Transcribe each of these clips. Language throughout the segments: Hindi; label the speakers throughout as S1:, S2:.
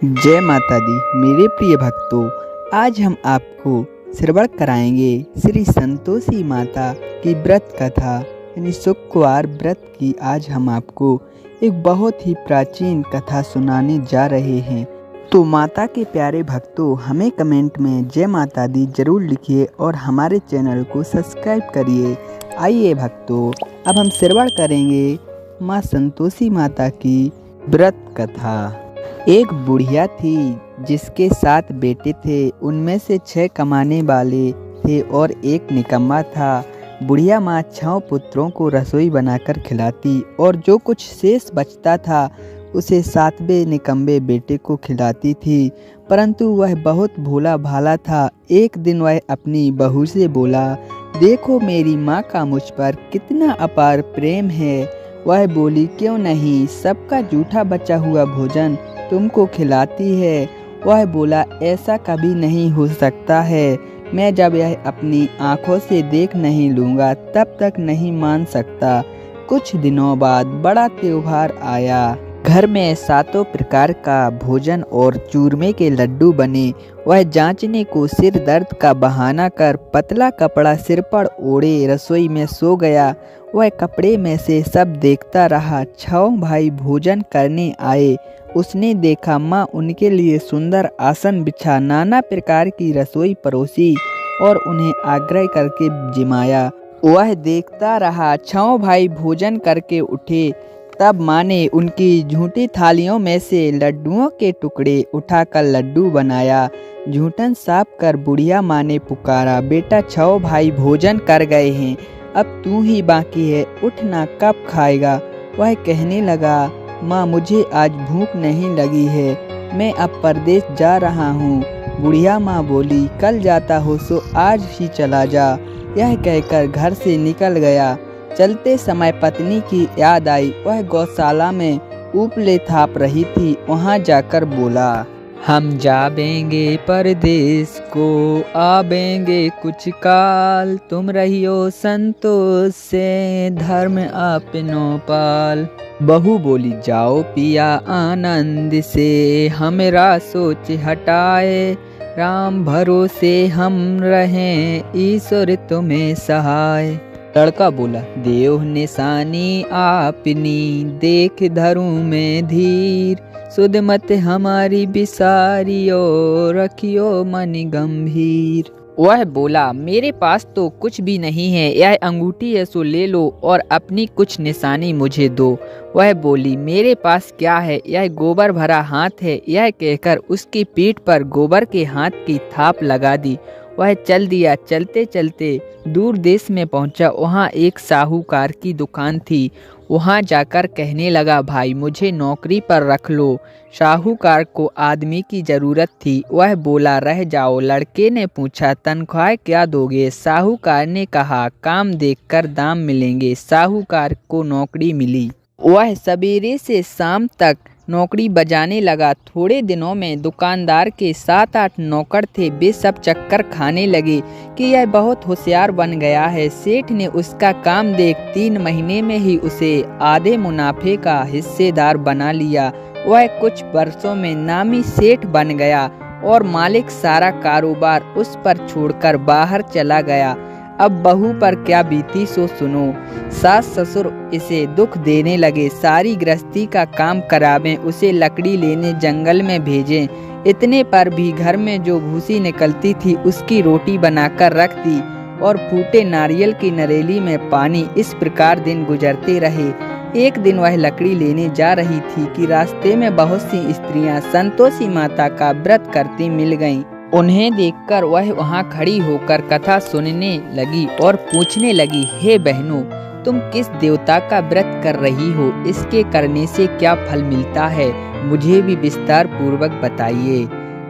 S1: जय माता दी। मेरे प्रिय भक्तों, आज हम आपको श्रवण कराएंगे श्री संतोषी माता की व्रत कथा यानी शुक्रवार व्रत की। आज हम आपको एक बहुत ही प्राचीन कथा सुनाने जा रहे हैं। तो माता के प्यारे भक्तों, हमें कमेंट में जय माता दी जरूर लिखिए और हमारे चैनल को सब्सक्राइब करिए। आइए भक्तों, अब हम श्रवण करेंगे माँ संतोषी माता की व्रत कथा। एक बुढ़िया थी जिसके 7 बेटे थे। उनमें से 6 कमाने वाले थे और एक निकम्मा था। बुढ़िया माँ 6 पुत्रों को रसोई बनाकर खिलाती और जो कुछ शेष बचता था उसे 7वें निकम्मे बेटे को खिलाती थी। परंतु वह बहुत भोला भाला था। एक दिन वह अपनी बहू से बोला, देखो मेरी माँ का मुझ पर कितना अपार प्रेम है। वह बोली, क्यों नहीं, सबका जूठा बचा हुआ भोजन तुमको खिलाती है। वह बोला, ऐसा कभी नहीं हो सकता है। मैं जब यह अपनी आँखों से देख नहीं लूँगा तब तक नहीं मान सकता। कुछ दिनों बाद बड़ा त्योहार आया। घर में 7 प्रकार का भोजन और चूरमे के लड्डू बने। वह जांचने को सिर दर्द का बहाना कर पतला कपड़ा सिर पर ओढ़े रसोई में सो गया। वह कपड़े में से सब देखता रहा। 6 भाई भोजन करने आए। उसने देखा माँ उनके लिए सुंदर आसन बिछा नाना प्रकार की रसोई परोसी और उन्हें आग्रह करके जिमाया। वह देखता रहा। 6 भाई भोजन करके उठे। तब माँ ने उनकी झूठी थालियों में से लड्डुओं के टुकड़े उठाकर लड्डू बनाया। झूठन साफ कर बुढ़िया माँ ने पुकारा, बेटा 6 भाई भोजन कर गए हैं, अब तू ही बाकी है, उठना कब खाएगा। वह कहने लगा, माँ मुझे आज भूख नहीं लगी है, मैं अब परदेश जा रहा हूँ। बुढ़िया माँ बोली, कल जाता हो सो आज ही चला जा। यह कहकर घर से निकल गया। चलते समय पत्नी की याद आई। वह गौशाला में उपले थाप रही थी। वहाँ जाकर बोला, हम जाबेंगे परदेश को, आबेंगे कुछ काल, तुम रहियो संतोष से, धर्म आपनो पाल। बहू बोली, जाओ पिया आनंद से, हमेरा सोच हटाए, राम भरोसे हम रहें, ईश्वर तुम्हें सहाय। लड़का बोला, देव निशानी आपनी, देख धरूं में धीर, सुध मत हमारी बिसारियो, रखियो मन गंभीर। वह बोला, मेरे पास तो कुछ भी नहीं है, यह अंगूठी है सो ले लो और अपनी कुछ निशानी मुझे दो। वह बोली, मेरे पास क्या है, यह गोबर भरा हाथ है। यह कहकर उसकी पीठ पर गोबर के हाथ की थाप लगा दी। वह चल दिया। चलते चलते दूर देश में पहुंचा। वहां एक साहूकार की दुकान थी। वहां जाकर कहने लगा, भाई मुझे नौकरी पर रख लो। साहूकार को आदमी की ज़रूरत थी। वह बोला, रह जाओ। लड़के ने पूछा, तनख्वाह क्या दोगे? साहूकार ने कहा, काम देखकर दाम मिलेंगे। साहूकार को नौकरी मिली। वह सवेरे से शाम तक नौकरी बजाने लगा। थोड़े दिनों में दुकानदार के 7-8 नौकर थे। वे सब चक्कर खाने लगे कि यह बहुत होशियार बन गया है। सेठ ने उसका काम देख 3 महीने में ही उसे आधे मुनाफे का हिस्सेदार बना लिया। वह कुछ वर्षों में नामी सेठ बन गया और मालिक सारा कारोबार उस पर छोड़कर बाहर चला गया। अब बहू पर क्या बीती सो सुनो। सास ससुर इसे दुख देने लगे। सारी गृहस्थी का काम करावें, उसे लकड़ी लेने जंगल में भेजें। इतने पर भी घर में जो भूसी निकलती थी उसकी रोटी बनाकर रख दी और फूटे नारियल की नरेली में पानी। इस प्रकार दिन गुजरते रहे। एक दिन वह लकड़ी लेने जा रही थी कि रास्ते में बहुत सी स्त्रियां संतोषी माता का व्रत करती मिल गईं। उन्हें देखकर वह वहां खड़ी होकर कथा सुनने लगी और पूछने लगी, हे बहनों, तुम किस देवता का व्रत कर रही हो? इसके करने से क्या फल मिलता है? मुझे भी विस्तार पूर्वक बताइए।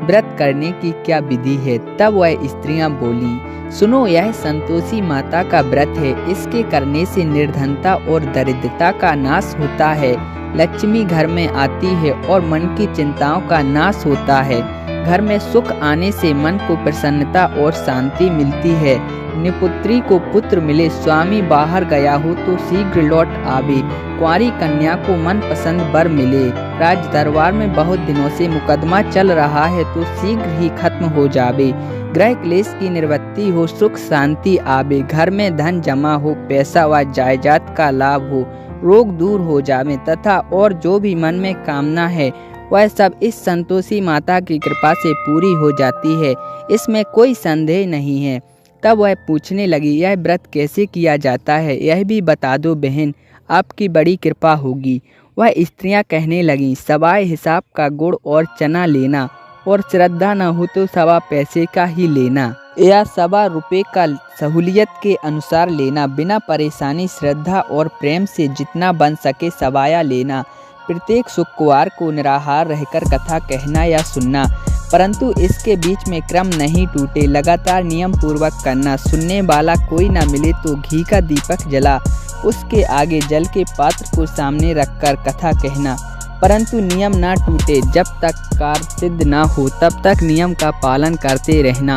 S1: व्रत करने की क्या विधि है? तब वह स्त्रियां बोली, सुनो, यह संतोषी माता का व्रत है। इसके करने से निर्धनता और दरिद्रता का नाश होता है। लक्ष्मी घर में आती है और मन की चिंताओं का नाश होता है। घर में सुख आने से मन को प्रसन्नता और शांति मिलती है। निपुत्री को पुत्र मिले, स्वामी बाहर गया हो तो शीघ्र लौट आवे, कुंवारी कन्या को मनपसंद वर मिले, राज दरबार में बहुत दिनों से मुकदमा चल रहा है तो शीघ्र ही खत्म हो जावे, ग्रह क्लेश की निवृत्ति हो, सुख शांति आवे, घर में धन जमा हो, पैसा व जायदाद का लाभ हो, रोग दूर हो जावे तथा और जो भी मन में कामना है वह सब इस संतोषी माता की कृपा से पूरी हो जाती है, इसमें कोई संदेह नहीं है। तब वह पूछने लगी, यह व्रत कैसे किया जाता है, यह भी बता दो बहन, आपकी बड़ी कृपा होगी। वह स्त्रियां कहने लगीं, सवाए हिसाब का गुड़ और चना लेना और श्रद्धा न हो तो सवा पैसे का ही लेना या सवा रुपये का सहूलियत के अनुसार लेना, बिना परेशानी श्रद्धा और प्रेम से जितना बन सके सवाया लेना, प्रत्येक शुक्रवार को निराहार रहकर कथा कहना या सुनना, परंतु इसके बीच में क्रम नहीं टूटे, लगातार नियम पूर्वक करना, सुनने वाला कोई न मिले तो घी का दीपक जला उसके आगे जल के पात्र को सामने रखकर कथा कहना, परंतु नियम ना टूटे, जब तक कार्य सिद्ध ना हो तब तक नियम का पालन करते रहना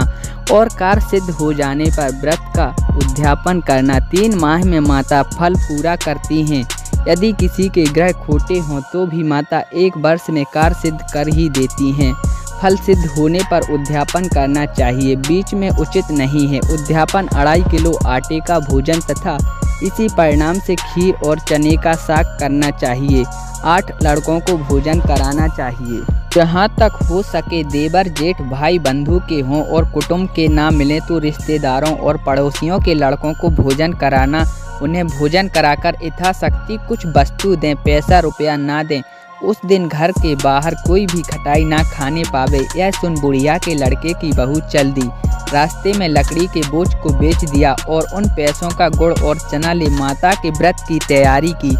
S1: और कार्य सिद्ध हो जाने पर व्रत का उद्यापन करना। 3 माह में माता फल पूरा करती हैं। यदि किसी के ग्रह खोटे हों तो भी माता 1 वर्ष में कार्य सिद्ध कर ही देती हैं। फल सिद्ध होने पर उद्यापन करना चाहिए, बीच में उचित नहीं है। उद्यापन 2.5 किलो आटे का भोजन तथा इसी परिणाम से खीर और चने का साग करना चाहिए। 8 लड़कों को भोजन कराना चाहिए। जहाँ तक हो सके देवर जेठ भाई बंधु के हों और कुटुंब के ना मिले तो रिश्तेदारों और पड़ोसियों के लड़कों को भोजन कराना। उन्हें भोजन कराकर यथाशक्ति कुछ वस्तु दें, पैसा रुपया ना दें। उस दिन घर के बाहर कोई भी खटाई ना खाने पावे। यह सुन बुढ़िया के लड़के की बहू चल दी, रास्ते में लकड़ी के बोझ को बेच दिया और उन पैसों का गुड़ और चना ले माता के व्रत की तैयारी की।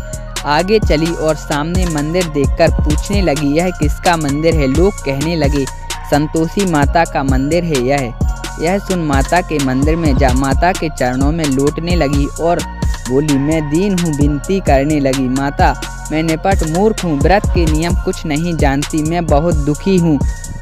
S1: आगे चली और सामने मंदिर देखकर पूछने लगी, यह किसका मंदिर है? लोग कहने लगे, संतोषी माता का मंदिर है यह सुन माता के मंदिर में जा माता के चरणों में लौटने लगी और बोली, मैं दीन हूँ। विनती करने लगी, माता मैं निपट मूर्ख हूँ, व्रत के नियम कुछ नहीं जानती, मैं बहुत दुखी हूँ।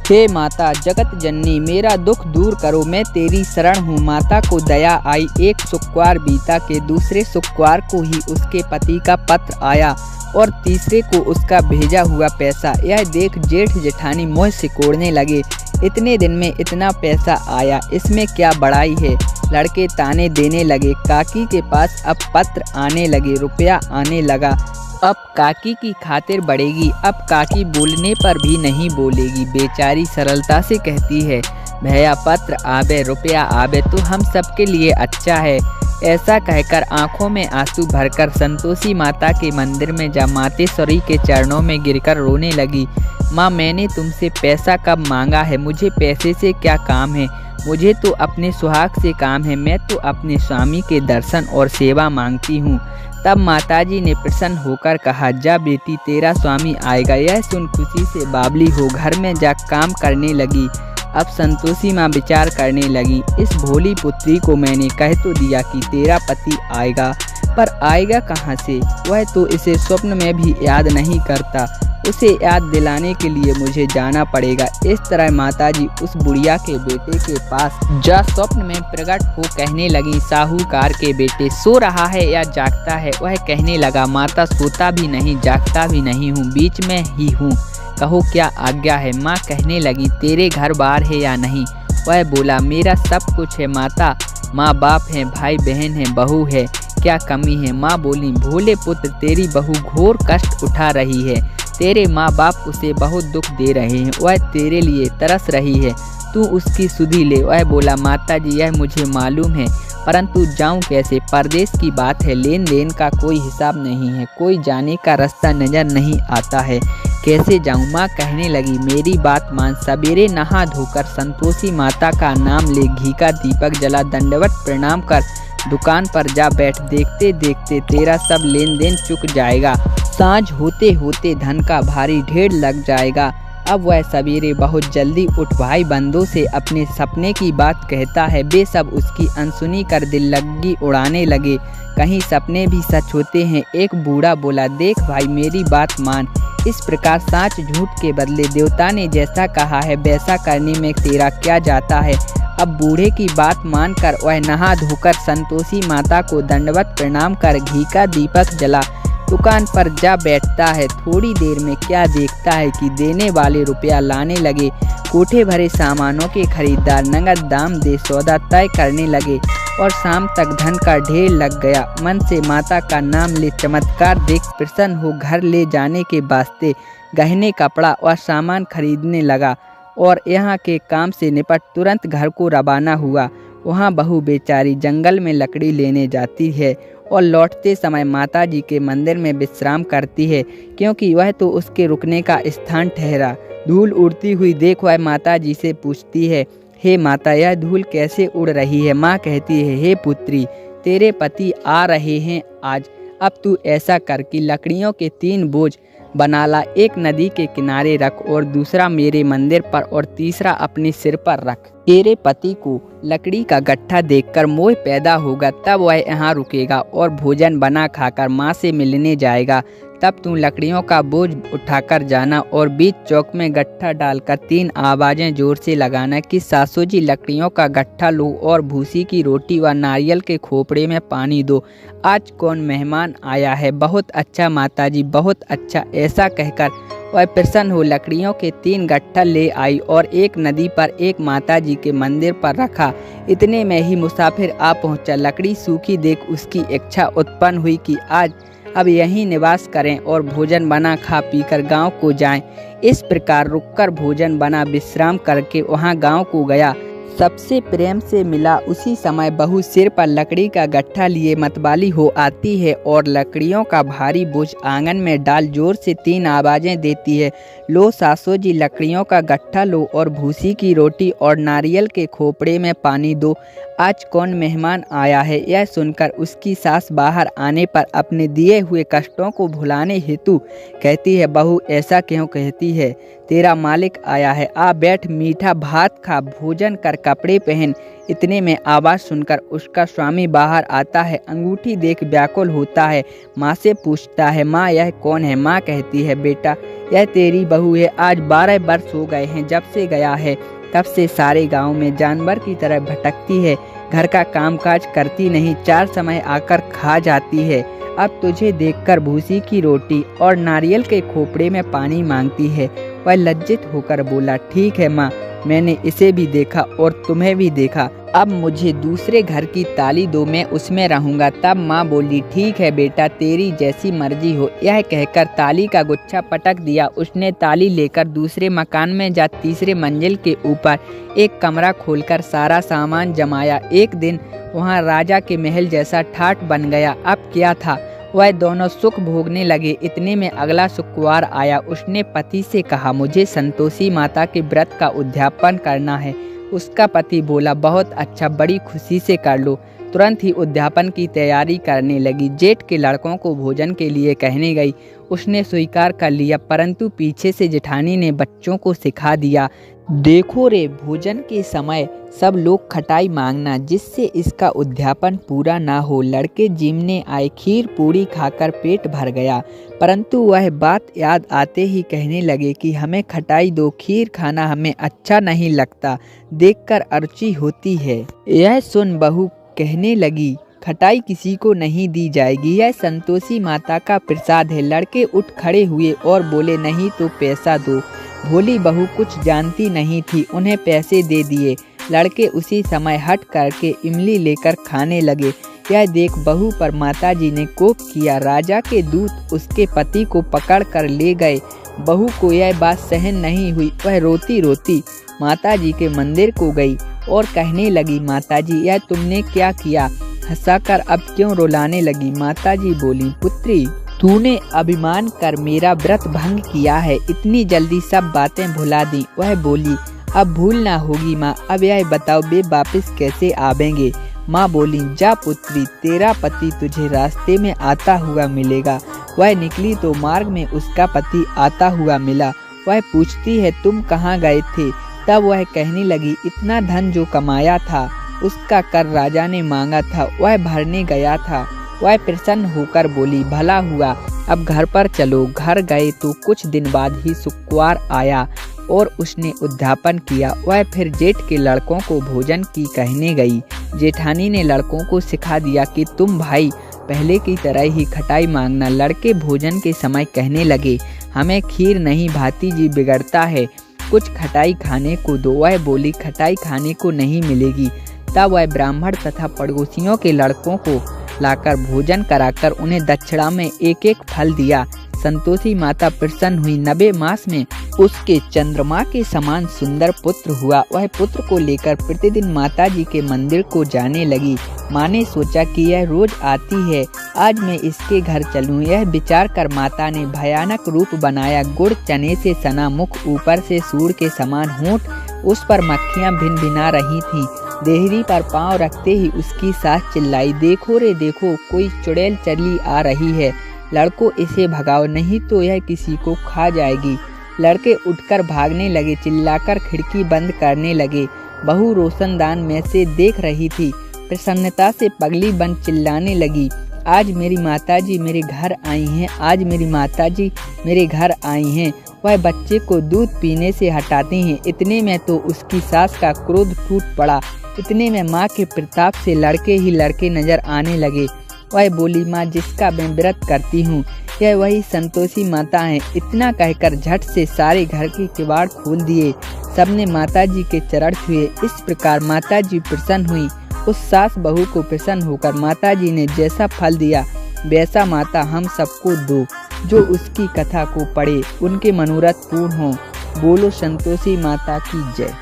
S1: हे माता जगत जननी, मेरा दुख दूर करो, मैं तेरी शरण हूँ। माता को दया आई। एक शुक्रवार बीता के दूसरे शुक्रवार को ही उसके पति का पत्र आया और तीसरे को उसका भेजा हुआ पैसा। यह देख जेठ जेठानी मुँह सिकोड़ने लगे, इतने दिन में इतना पैसा आया, इसमें क्या बड़ाई है? लड़के ताने देने लगे। काकी के पास अब पत्र आने लगे, रुपया आने लगा। अब काकी की खातिर बढ़ेगी। अब काकी बोलने पर भी नहीं बोलेगी। बेचारी सरलता से कहती है, भैया पत्र आवे रुपया आवे तो हम सबके लिए अच्छा है। ऐसा कहकर आंखों में आंसू भरकर संतोषी माता के मंदिर में जा मातेश्वरी के चरणों में गिरकर रोने लगी। माँ, मैंने तुमसे पैसा कब मांगा है? मुझे पैसे से क्या काम है? मुझे तो अपने सुहाग से काम है। मैं तो अपने स्वामी के दर्शन और सेवा मांगती हूँ। तब माताजी ने प्रसन्न होकर कहा, जा बेटी, तेरा स्वामी आएगा। यह सुन खुशी से बावली हो घर में जा काम करने लगी। अब संतोषी माँ विचार करने लगी, इस भोली पुत्री को मैंने कह तो दिया कि तेरा पति आएगा, पर आएगा कहाँ से? वह तो इसे स्वप्न में भी याद नहीं करता। उसे याद दिलाने के लिए मुझे जाना पड़ेगा। इस तरह माताजी उस बुढ़िया के बेटे के पास जा स्वप्न में प्रकट हो कहने लगी, साहूकार के बेटे सो रहा है या जागता है? वह कहने लगा, माता सोता भी नहीं जागता भी नहीं हूँ, बीच में ही हूँ, कहो क्या आज्ञा है? माँ कहने लगी, तेरे घर बार है या नहीं? वह बोला, मेरा सब कुछ है माता, माँ बाप है, भाई बहन है, बहू है, क्या कमी है? माँ बोली, भोले पुत्र, तेरी बहू घोर कष्ट उठा रही है, तेरे माँ बाप उसे बहुत दुख दे रहे हैं, वह तेरे लिए तरस रही है, तू उसकी सुधि ले। वह बोला, माता जी यह मुझे मालूम है, परंतु जाऊं कैसे? परदेश की बात है, लेन देन का कोई हिसाब नहीं है, कोई जाने का रास्ता नजर नहीं आता है, कैसे जाऊं? माँ कहने लगी, मेरी बात मान, सवेरे नहा धोकर संतोषी माता का नाम ले, घी का दीपक जला, दंडवत प्रणाम कर, दुकान पर जा बैठ, देखते देखते तेरा सब लेन देन चुक जाएगा, सांझ होते होते धन का भारी ढेर लग जाएगा। अब वह सवेरे बहुत जल्दी उठ भाई बंधु से अपने सपने की बात कहता है। वे सब उसकी अनसुनी कर दिल लगी उड़ाने लगे, कहीं सपने भी सच होते हैं। एक बूढ़ा बोला, देख भाई मेरी बात मान, इस प्रकार साच झूठ के बदले देवता ने जैसा कहा है वैसा करने में तेरा क्या जाता है। अब बूढ़े की बात मानकर वह नहा धोकर संतोषी माता को दंडवत प्रणाम कर घी का दीपक जला दुकान पर जा बैठता है। थोड़ी देर में क्या देखता है कि देने वाले रुपया लाने लगे। कोठे भरे सामानों के खरीदार नगद दाम दे सौदा तय करने लगे और शाम तक धन का ढेर लग गया। मन से माता का नाम ले चमत्कार देख प्रसन्न हो घर ले जाने के वास्ते गहने कपड़ा और सामान खरीदने लगा और यहाँ के काम से निपट तुरंत घर को रवाना हुआ। वहाँ बहू बेचारी जंगल में लकड़ी लेने जाती है और लौटते समय माता जी के मंदिर में विश्राम करती है, क्योंकि वह तो उसके रुकने का स्थान ठहरा। धूल उड़ती हुई देख वह माता जी से पूछती है, हे माता, यह धूल कैसे उड़ रही है। माँ कहती है, हे पुत्री, तेरे पति आ रहे हैं आज। अब तू ऐसा कर कि लकड़ियों के 3 बोझ बना ला, एक नदी के किनारे रख और दूसरा मेरे मंदिर पर और तीसरा अपने सिर पर रख। तेरे पति को लकड़ी का गट्ठा देखकर मोह पैदा होगा, तब वह यहाँ रुकेगा और भोजन बना खाकर माँ से मिलने जाएगा। तब तू लकड़ियों का बोझ उठाकर जाना और बीच चौक में गट्ठा डालकर 3 आवाज़ें जोर से लगाना कि सासू जी लकड़ियों का गट्ठा लो और भूसी की रोटी व नारियल के खोपड़े में पानी दो। आज कौन मेहमान आया है। बहुत अच्छा माता जी, बहुत अच्छा। ऐसा कहकर वह प्रसन्न हो लकड़ियों के 3 गट्ठा ले आई और एक नदी पर एक माता जी के मंदिर पर रखा। इतने में ही मुसाफिर आ पहुंचा। लकड़ी सूखी देख उसकी इच्छा उत्पन्न हुई कि आज अब यहीं निवास करें और भोजन बना खा पीकर गांव को जाएं। इस प्रकार रुककर भोजन बना विश्राम करके वहां गांव को गया। सबसे प्रेम से मिला। उसी समय बहू सिर पर लकड़ी का गट्ठा लिए मतवाली हो आती है और लकड़ियों का भारी बोझ आंगन में डाल जोर से 3 आवाज़ें देती है, लो सासू जी लकड़ियों का गट्ठा लो और भूसी की रोटी और नारियल के खोपड़े में पानी दो। आज कौन मेहमान आया है। यह सुनकर उसकी सास बाहर आने पर अपने दिए हुए कष्टों को भुलाने हेतु कहती है, बहू ऐसा क्यों कहती है। तेरा मालिक आया है, आ बैठ, मीठा भात खा, भोजन कर, कपड़े पहन। इतने में आवाज़ सुनकर उसका स्वामी बाहर आता है। अंगूठी देख व्याकुल होता है। माँ से पूछता है, माँ यह कौन है। माँ कहती है, बेटा यह तेरी बहू है। आज 12 वर्ष हो गए हैं जब से गया है, तब से सारे गांव में जानवर की तरह भटकती है। घर का कामकाज करती नहीं, 4 समय आकर खा जाती है। अब तुझे देखकर भूसी की रोटी और नारियल के खोपड़े में पानी मांगती है। वह लज्जित होकर बोला, ठीक है माँ, मैंने इसे भी देखा और तुम्हें भी देखा। अब मुझे दूसरे घर की ताली दो, मैं उसमें रहूंगा। तब माँ बोली, ठीक है बेटा, तेरी जैसी मर्जी हो। यह कहकर ताली का गुच्छा पटक दिया। उसने ताली लेकर दूसरे मकान में जा तीसरे मंजिल के ऊपर एक कमरा खोलकर सारा सामान जमाया। एक दिन वहाँ राजा के महल जैसा ठाठ बन गया। अब क्या था, वह दोनों सुख भोगने लगे। इतने में अगला शुक्रवार आया। उसने पति से कहा, मुझे संतोषी माता के व्रत का उद्यापन करना है। उसका पति बोला, बहुत अच्छा, बड़ी खुशी से कर लो। तुरंत ही उद्यापन की तैयारी करने लगी। जेठ के लड़कों को भोजन के लिए कहने गई। उसने स्वीकार कर लिया, परंतु पीछे से जेठानी ने बच्चों को सिखा दिया, देखो रे, भोजन के समय सब लोग खटाई मांगना, जिससे इसका उद्यापन पूरा ना हो। लड़के जिमने आए, खीर पूरी खाकर पेट भर गया, परंतु वह बात याद आते ही कहने लगे कि हमें खटाई दो, खीर खाना हमें अच्छा नहीं लगता, देखकर अर्ची होती है। यह सुन बहू कहने लगी, खटाई किसी को नहीं दी जाएगी, यह संतोषी माता का प्रसाद है। लड़के उठ खड़े हुए और बोले, नहीं तो पैसा दो। भोली बहू कुछ जानती नहीं थी, उन्हें पैसे दे दिए। लड़के उसी समय हट करके इमली लेकर खाने लगे। यह देख बहू पर माताजी ने कोप किया। राजा के दूत उसके पति को पकड़ कर ले गए। बहू को यह बात सहन नहीं हुई। वह रोती रोती माताजी के मंदिर को गई और कहने लगी, माताजी यह तुमने क्या किया। हंसाकर अब क्यों रुलाने लगी। माताजी बोली, पुत्री तूने अभिमान कर मेरा व्रत भंग किया है, इतनी जल्दी सब बातें भुला दी। वह बोली, अब भूलना होगी माँ, अब यह बताओ वे वापस कैसे आवेंगे। माँ बोली, जा पुत्री, तेरा पति तुझे रास्ते में आता हुआ मिलेगा। वह निकली तो मार्ग में उसका पति आता हुआ मिला। वह पूछती है, तुम कहाँ गए थे। तब वह कहने लगी, इतना धन जो कमाया था उसका कर राजा ने मांगा था, वह भरने गया था। वह प्रसन्न होकर बोली, भला हुआ, अब घर पर चलो। घर गए तो कुछ दिन बाद ही सुकुमार आया और उसने उद्यापन किया। वह फिर जेठ के लड़कों को भोजन की कहने गई। जेठानी ने लड़कों को सिखा दिया कि तुम भाई पहले की तरह ही खटाई मांगना। लड़के भोजन के समय कहने लगे, हमें खीर नहीं भाती जी, बिगड़ता है, कुछ खटाई खाने को दो। वह बोली, खटाई खाने को नहीं मिलेगी। तब वह ब्राह्मण तथा पड़ोसियों के लड़कों को लाकर भोजन कराकर उन्हें दक्षिणा में एक एक फल दिया। संतोषी माता प्रसन्न हुई। 90 मास में उसके चंद्रमा के समान सुंदर पुत्र हुआ। वह पुत्र को लेकर प्रतिदिन माता जी के मंदिर को जाने लगी। माँ ने सोचा कि यह रोज आती है, आज मैं इसके घर चलूं। यह विचार कर माता ने भयानक रूप बनाया। गुड़ चने से सना मुख, ऊपर से सूर के समान होंठ, उस पर मक्खियां भिनभिना रही थीं। देहरी पर पांव रखते ही उसकी सास चिल्लाई, देखो रे देखो, कोई चुड़ैल चली आ रही है, लड़कों इसे भगाओ नहीं तो यह किसी को खा जाएगी। लड़के उठकर भागने लगे, चिल्लाकर खिड़की बंद करने लगे। बहू रोशनदान में से देख रही थी, प्रसन्नता से पगली बन चिल्लाने लगी, आज मेरी माताजी मेरे घर आई हैं, आज मेरी माताजी मेरे घर आई हैं। वह बच्चे को दूध पीने से हटाती हैं। इतने में तो उसकी सास का क्रोध टूट पड़ा। इतने में माँ के प्रताप से लड़के ही लड़के नजर आने लगे। वह बोली, माँ जिसका मैं व्रत करती हूँ यह वही संतोषी माता है। इतना कहकर झट से सारे घर के किवाड़ खोल दिए। सबने माताजी के चरण छुए। इस प्रकार माताजी प्रसन्न हुई। उस सास बहू को प्रसन्न होकर माताजी ने जैसा फल दिया वैसा माता हम सबको दो। जो उसकी कथा को पढ़े उनके मनोरथ पूर्ण हो। बोलो संतोषी माता की जय।